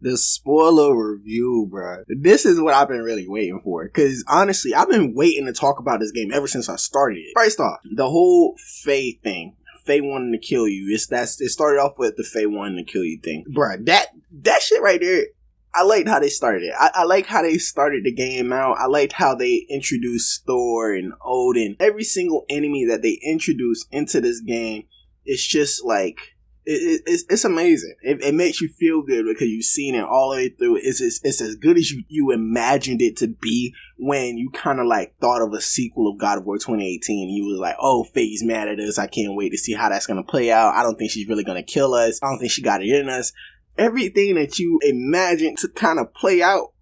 The spoiler review, bro. This is what I've been really waiting for. Because honestly, I've been waiting to talk about this game ever since I started it. First off, the whole Faye thing. Faye wanting to kill you. It started off with the Faye wanting to kill you thing. Bruh, that shit right there, I liked how they started it. I like how they started the game out. I liked how they introduced Thor and Odin. Every single enemy that they introduced into this game, it's just like, it's amazing. It makes you feel good because you've seen it all the way through. It's as good as you imagined it to be when you kind of like thought of a sequel of God of War 2018. You was like, oh, Faye's mad at us. I can't wait to see how that's going to play out. I don't think she's really going to kill us. I don't think she got it in us. Everything that you imagined to kind of play out,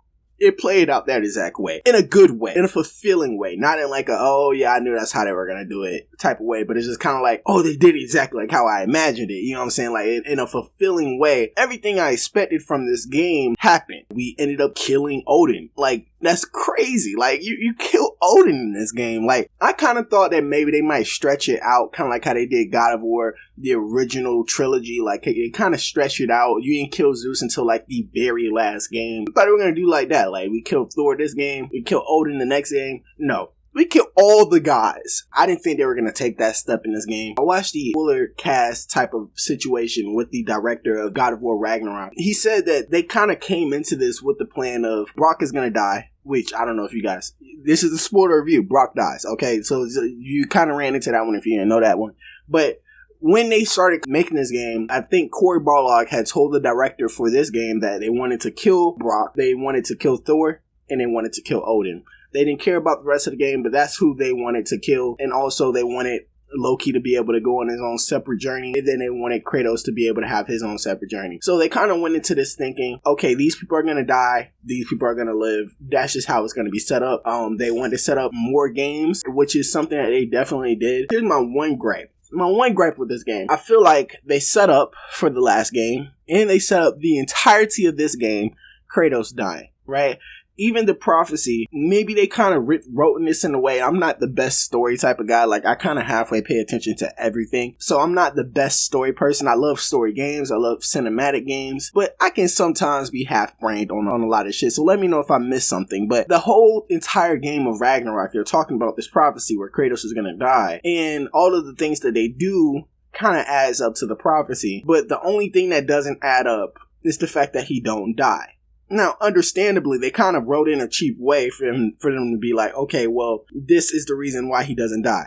it played out that exact way. In a good way. In a fulfilling way. Not in like a, oh yeah, I knew that's how they were going to do it type of way. But it's just kind of like, oh, they did exactly like how I imagined it. You know what I'm saying? Like in a fulfilling way. Everything I expected from this game happened. We ended up killing Odin. Like, that's crazy. Like, you kill Odin in this game. Like, I kind of thought that maybe they might stretch it out, kind of like how they did God of War, the original trilogy. Like, they kind of stretch it out. You didn't kill Zeus until, like, the very last game. I thought they were going to do like that. Like, we killed Thor this game. We killed Odin the next game. No. We killed all the guys. I didn't think they were going to take that step in this game. I watched the spoiler cast type of situation with the director of God of War Ragnarok. He said that they kind of came into this with the plan of Brock is going to die, which I don't know if you guys... This is a spoiler review. Brock dies, okay? So you kind of ran into that one if you didn't know that one. But when they started making this game, I think Cory Barlog had told the director for this game that they wanted to kill Brock, they wanted to kill Thor, and they wanted to kill Odin. They didn't care about the rest of the game, but that's who they wanted to kill. And also they wanted Loki to be able to go on his own separate journey. And then they wanted Kratos to be able to have his own separate journey. So they kind of went into this thinking, okay, these people are going to die. These people are going to live. That's just how it's going to be set up. They wanted to set up more games, which is something that they definitely did. Here's my one gripe. My one gripe with this game. I feel like they set up for the last game, and they set up the entirety of this game, Kratos dying, right? Even the prophecy, maybe they kind of wrote in this in a way. I'm not the best story type of guy. Like, I kind of halfway pay attention to everything. So I'm not the best story person. I love story games. I love cinematic games. But I can sometimes be half-brained on a lot of shit. So let me know if I missed something. But the whole entire game of Ragnarok, they're talking about this prophecy where Kratos is going to die. And all of the things that they do kind of adds up to the prophecy. But the only thing that doesn't add up is the fact that he don't die. Now, understandably, they kind of wrote in a cheap way for them to be like, okay, well, this is the reason why he doesn't die.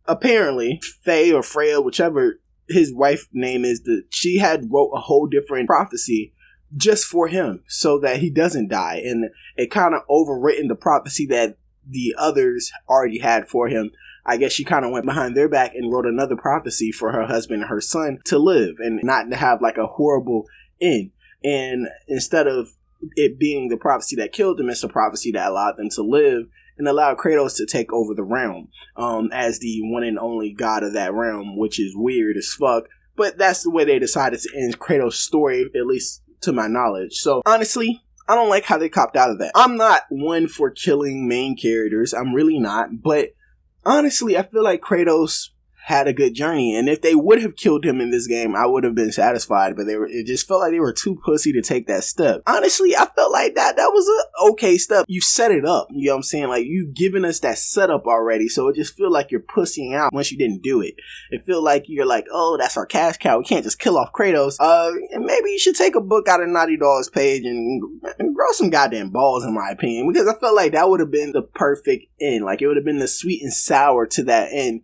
Apparently, Faye or Freya, whichever his wife name is, she had wrote a whole different prophecy just for him so that he doesn't die. And it kind of overwritten the prophecy that the others already had for him. I guess she kind of went behind their back and wrote another prophecy for her husband and her son to live and not to have like a horrible end. And instead of it being the prophecy that killed them, it's the prophecy that allowed them to live and allowed Kratos to take over the realm as the one and only god of that realm, which is weird as fuck. But that's the way they decided to end Kratos' story, at least to my knowledge. So honestly, I don't like how they copped out of that. I'm not one for killing main characters. I'm really not. But honestly, I feel like Kratos had a good journey, and if they would have killed him in this game, I would have been satisfied, but it just felt like they were too pussy to take that step. Honestly, I felt like that was a okay step. You set it up, you know what I'm saying? Like, you've given us that setup already, so it just feel like you're pussying out once you didn't do it. It feel like you're like, oh, that's our cash cow, we can't just kill off Kratos. And maybe you should take a book out of Naughty Dog's page and grow some goddamn balls, in my opinion, because I felt like that would have been the perfect end. Like, it would have been the sweet and sour to that end.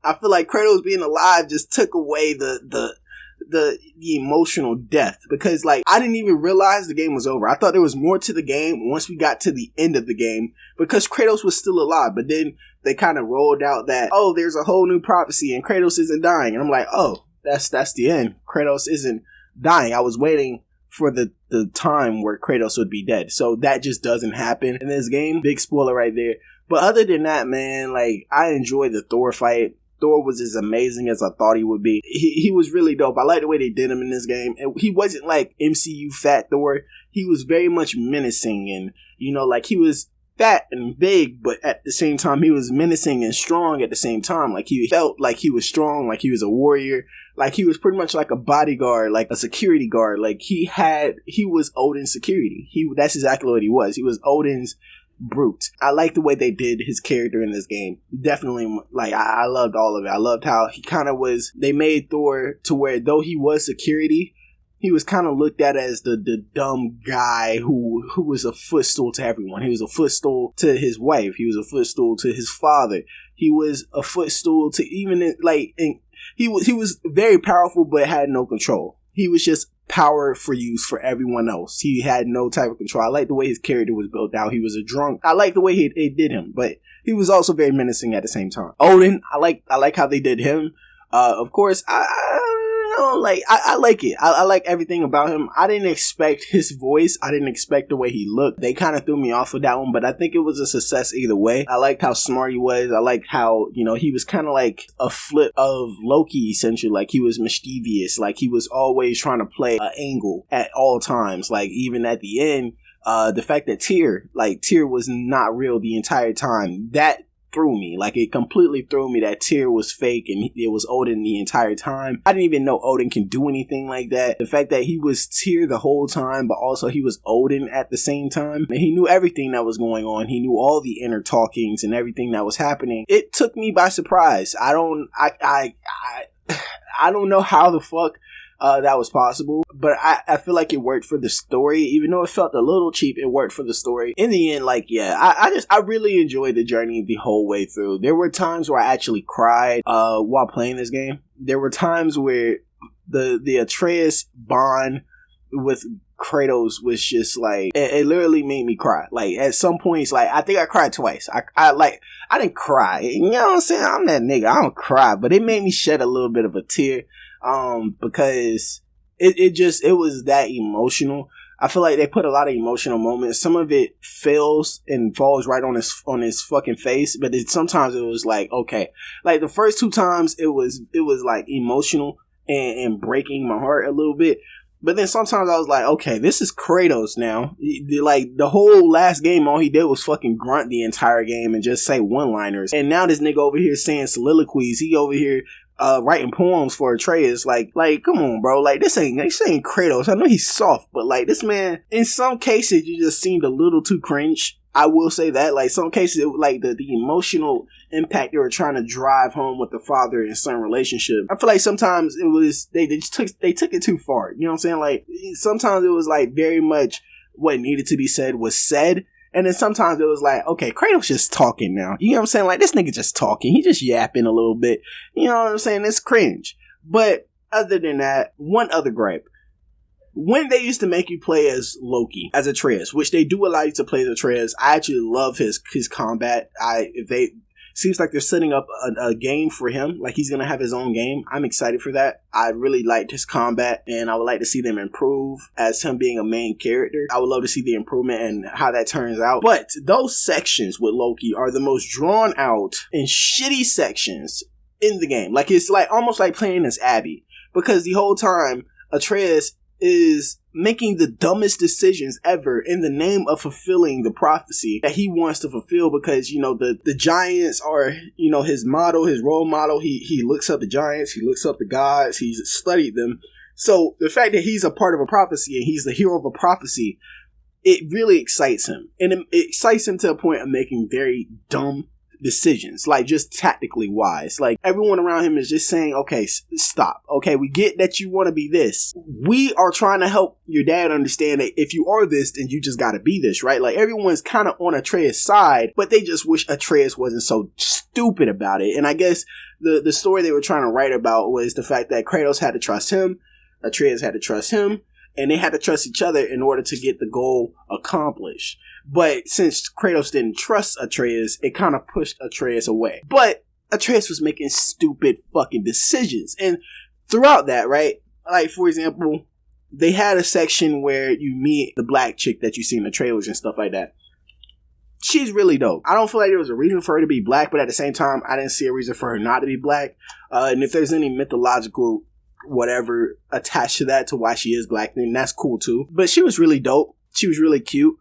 I feel like Kratos being alive just took away the emotional depth, because like I didn't even realize the game was over. I thought there was more to the game once we got to the end of the game, because Kratos was still alive. But then they kind of rolled out that, oh, there's a whole new prophecy and Kratos isn't dying, and I'm like, oh, that's the end. Kratos isn't dying. I was waiting for the time where Kratos would be dead. So that just doesn't happen in this game. Big spoiler right there. But other than that, man, like, I enjoyed the Thor fight. Thor was as amazing as I thought he would be. He was really dope. I like the way they did him in this game. And he wasn't like MCU fat Thor. He was very much menacing, and, you know, like, he was fat and big, but at the same time, he was menacing and strong at the same time. Like, he felt like he was strong, like he was a warrior. Like, he was pretty much like a bodyguard, like a security guard. Like, he was Odin's security. That's exactly what he was. He was Odin's brute. I like the way they did his character in this game. Definitely, like, I loved all of it. I loved how he kind of was, they made Thor to where, though he was security, he was kind of looked at as the dumb guy who was a footstool to everyone. He was a footstool to his wife. He was a footstool to his father. He was a footstool to even, like, and he was very powerful but had no control. He was just power for use for everyone else. He had no type of control. I like the way his character was built out. He was a drunk. I like the way it did him, but he was also very menacing at the same time. Odin, I like how they did him. Of course, I like it. I like everything about him. I didn't expect his voice. I didn't expect the way he looked. They kind of threw me off with that one, but I think it was a success either way. I liked how smart he was. I liked how, he was kind of like a flip of Loki, essentially. Like, he was mischievous. Like, he was always trying to play an angle at all times. Like, even at the end, the fact that Tyr was not real the entire time, that threw me. Like, it completely threw me that Tyr was fake and it was Odin the entire time. I didn't even know Odin can do anything like that. The fact that he was Tyr the whole time, but also he was Odin at the same time, and he knew everything that was going on. He knew all the inner talkings and everything that was happening. It took me by surprise. I don't know how the fuck that was possible, but I feel like it worked for the story. Even though it felt a little cheap, it worked for the story. In the end, like, yeah, I really enjoyed the journey the whole way through. There were times where I actually cried while playing this game. There were times where the Atreus bond with Kratos was just like, it literally made me cry. Like, at some points, like, I think I cried twice. I didn't cry, you know what I'm saying? I'm that nigga, I don't cry, but it made me shed a little bit of a tear, because it was that emotional. I feel like they put a lot of emotional moments. Some of it fails and falls right on his fucking face, but sometimes it was like, okay, like the first two times it was like emotional and breaking my heart a little bit. But then sometimes I was like, okay, this is Kratos now. Like, the whole last game, all he did was fucking grunt the entire game and just say one-liners. And now this nigga over here saying soliloquies. He over here writing poems for Atreus. Like, come on, bro. Like, this ain't Kratos. I know he's soft, but like, this man, in some cases, you just seemed a little too cringe. I will say that. Like, some cases, it, like the emotional impact they were trying to drive home with the father and son relationship, I feel like sometimes it was they took it too far. You know what I'm saying? Like, sometimes it was like very much what needed to be said was said, and then sometimes it was like, okay, Kratos just talking now. You know what I'm saying? Like, this nigga just talking. He just yapping a little bit. You know what I'm saying? It's cringe. But other than that, one other gripe. When they used to make you play as Loki, as Atreus, which they do allow you to play as Atreus, I actually love his combat. Seems like they're setting up a game for him. Like, he's going to have his own game. I'm excited for that. I really liked his combat, and I would like to see them improve as him being a main character. I would love to see the improvement and how that turns out. But those sections with Loki are the most drawn out and shitty sections in the game. Like, it's like almost like playing as Abby, because the whole time Atreus is making the dumbest decisions ever in the name of fulfilling the prophecy that he wants to fulfill, because, the giants are, his model, his role model. He looks up the giants, he looks up the gods, he's studied them. So the fact that he's a part of a prophecy and he's the hero of a prophecy, it really excites him. And it excites him to a point of making very dumb decisions, like, just tactically wise. Like, everyone around him is just saying, okay, stop. Okay, we get that you want to be this. We are trying to help your dad understand that if you are this, then you just gotta be this, right? Like, everyone's kind of on Atreus' side, but they just wish Atreus wasn't so stupid about it. And I guess the story they were trying to write about was the fact that Kratos had to trust him, Atreus had to trust him, and they had to trust each other in order to get the goal accomplished. But since Kratos didn't trust Atreus, it kind of pushed Atreus away. But Atreus was making stupid fucking decisions. And throughout that, right? Like, for example, they had a section where you meet the black chick that you see in the trailers and stuff like that. She's really dope. I don't feel like there was a reason for her to be black, but at the same time, I didn't see a reason for her not to be black. And if there's any mythological whatever attached to that, to why she is black, then that's cool too. But she was really dope. She was really cute.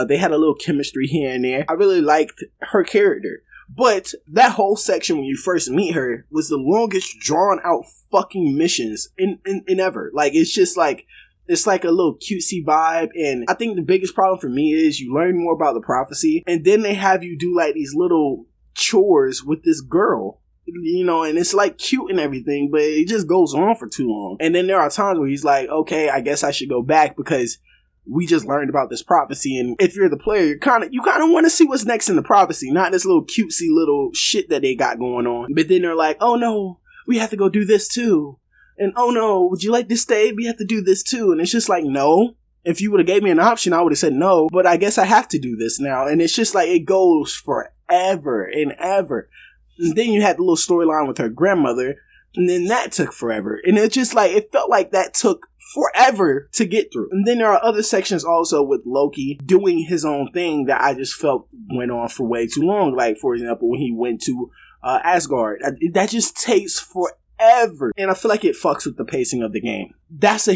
They had a little chemistry here and there. I really liked her character. But that whole section when you first meet her was the longest drawn out fucking missions in ever. Like, it's just like, it's like a little cutesy vibe. And I think the biggest problem for me is you learn more about the prophecy, and then they have you do like these little chores with this girl. You know, and it's like cute and everything, but it just goes on for too long. And then there are times where he's like, okay, I guess I should go back because we just learned about this prophecy. And if you're the player, you kind of want to see what's next in the prophecy, not this little cutesy little shit that they got going on. But then they're like, oh no, we have to go do this too. And oh no, would you like to stay? We have to do this too. And it's just like, no. If you would have gave me an option, I would have said no, but I guess I have to do this now. And it's just like, it goes forever and ever. And then you had the little storyline with her grandmother, and then that took forever. And it just like, it felt like that took forever to get through. And then there are other sections also with Loki doing his own thing that I just felt went on for way too long. Like, for example, when he went to Asgard, that just takes forever. And I feel like it fucks with the pacing of the game. That's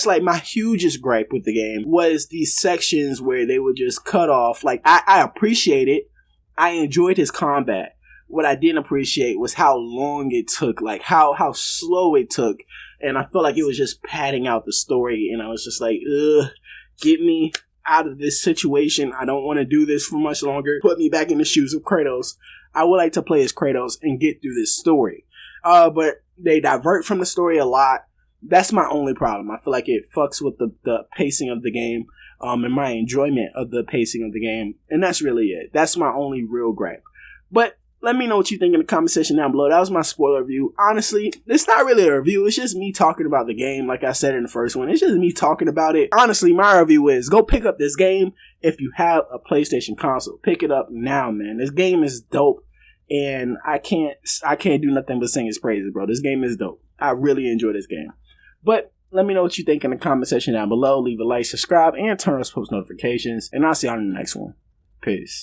like my hugest gripe with the game, was these sections where they would just cut off. Like, I appreciate it. I enjoyed his combat. What I didn't appreciate was how long it took, like how slow it took. And I felt like it was just padding out the story. And I was just like, ugh, get me out of this situation. I don't want to do this for much longer. Put me back in the shoes of Kratos. I would like to play as Kratos and get through this story. But they divert from the story a lot. That's my only problem. I feel like it fucks with the pacing of the game, and my enjoyment of the pacing of the game. And that's really it. That's my only real gripe. But let me know what you think in the comment section down below. That was my spoiler review. Honestly, it's not really a review. It's just me talking about the game, like I said in the first one. It's just me talking about it. Honestly, my review is go pick up this game if you have a PlayStation console. Pick it up now, man. This game is dope, and I can't do nothing but sing its praises, bro. This game is dope. I really enjoy this game. But let me know what you think in the comment section down below. Leave a like, subscribe, and turn on post notifications. And I'll see you on the next one. Peace.